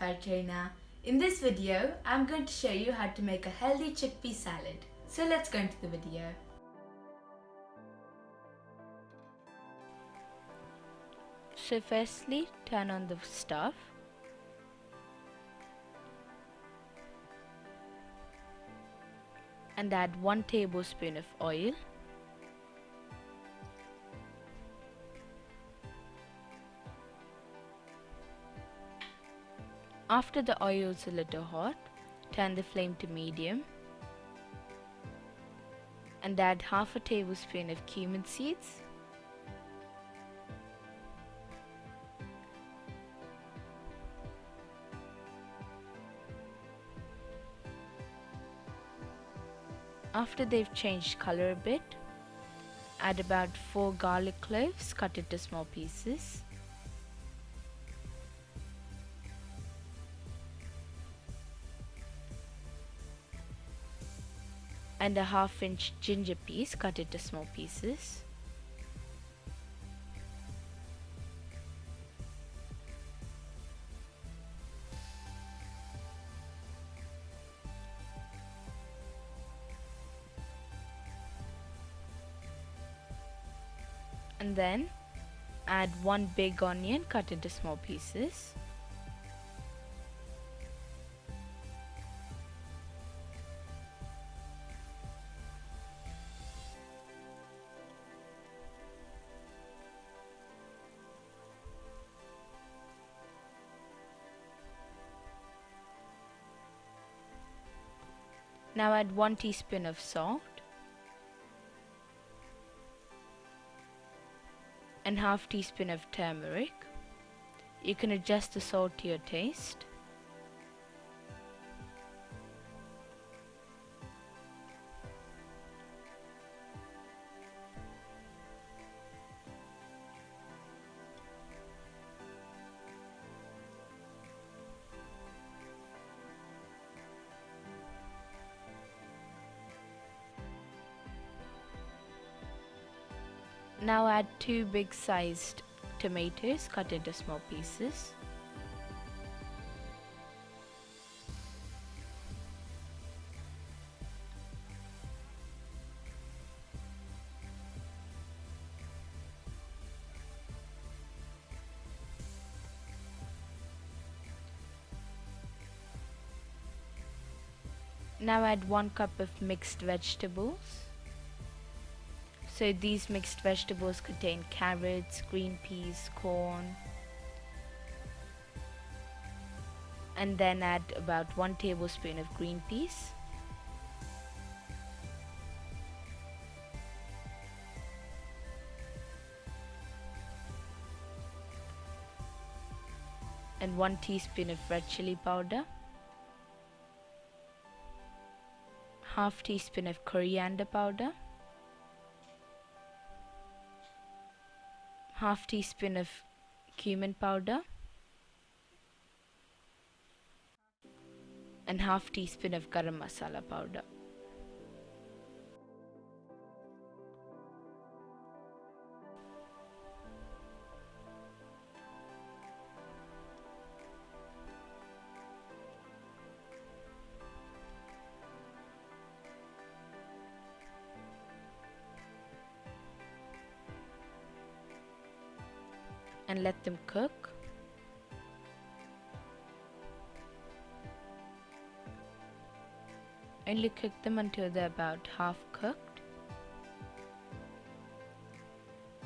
Hi5 trainer. In this video, I'm going to show you how to make a healthy chickpea salad. So let's go into the video. So firstly, turn on the stove and add 1 tablespoon of oil. After the oil is a little hot, turn the flame to medium and add half a tablespoon of cumin seeds, after they've changed color a bit, add about 4 garlic cloves cut into small pieces, and a 1/2 inch ginger piece cut into small pieces. And then add 1 big onion cut into small pieces. Now add 1 teaspoon of salt and 1/2 teaspoon of turmeric. You can adjust the salt to your taste. Now add 2 big sized tomatoes cut into small pieces. Now add 1 cup of mixed vegetables. So these mixed vegetables contain carrots, green peas, corn, and then add about 1 tablespoon of green peas. And 1 teaspoon of red chili powder, 1/2 teaspoon of coriander powder, 1/2 teaspoon of cumin powder, and 1/2 teaspoon of garam masala powder. And let them cook. Only cook them until they're about half cooked.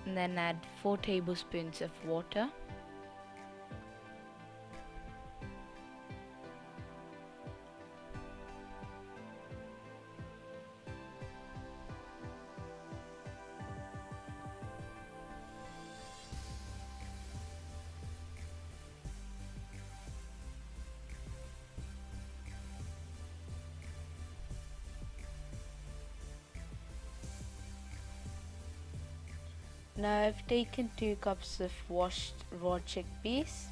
And then add 4 tablespoons of water. Now I've taken 2 cups of washed raw chickpeas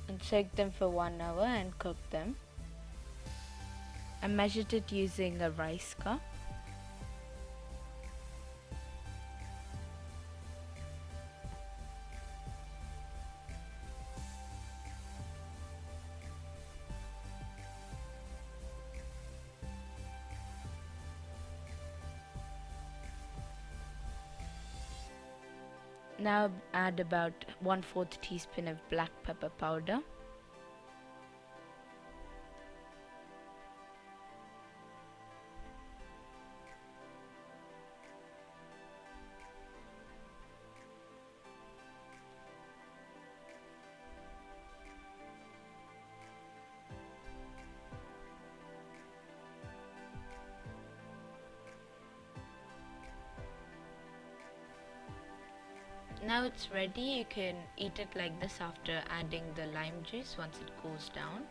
and soaked them for 1 hour and cooked them. I measured it using a rice cup. Now add about 1/4 teaspoon of black pepper powder. Now it's ready. You can eat it like this after adding the lime juice once it cools down.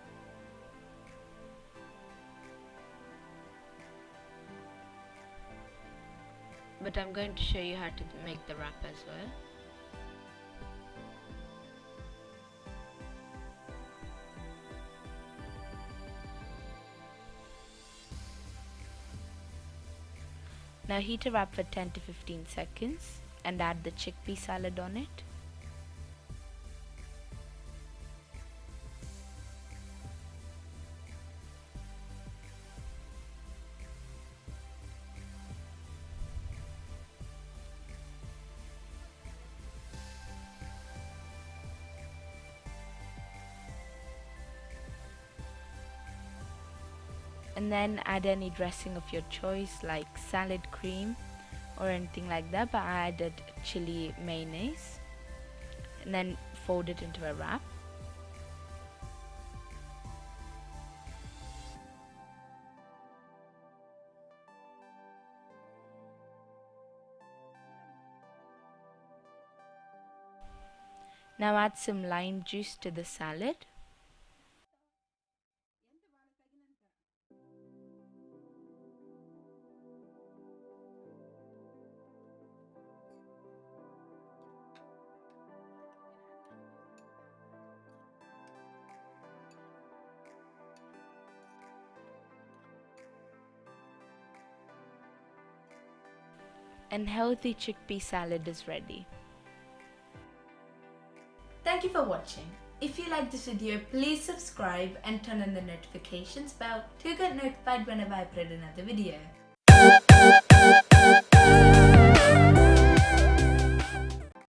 But I'm going to show you how to make the wrap as well. Now heat a wrap for 10 to 15 seconds and add the chickpea salad on it. And then add any dressing of your choice like salad cream or anything like that, but I added chili mayonnaise, and then fold it into a wrap. Now add some lime juice to the salad. And healthy chickpea salad is ready. Thank you for watching. If you like this video, please subscribe and turn on the notifications bell to get notified whenever I upload another video.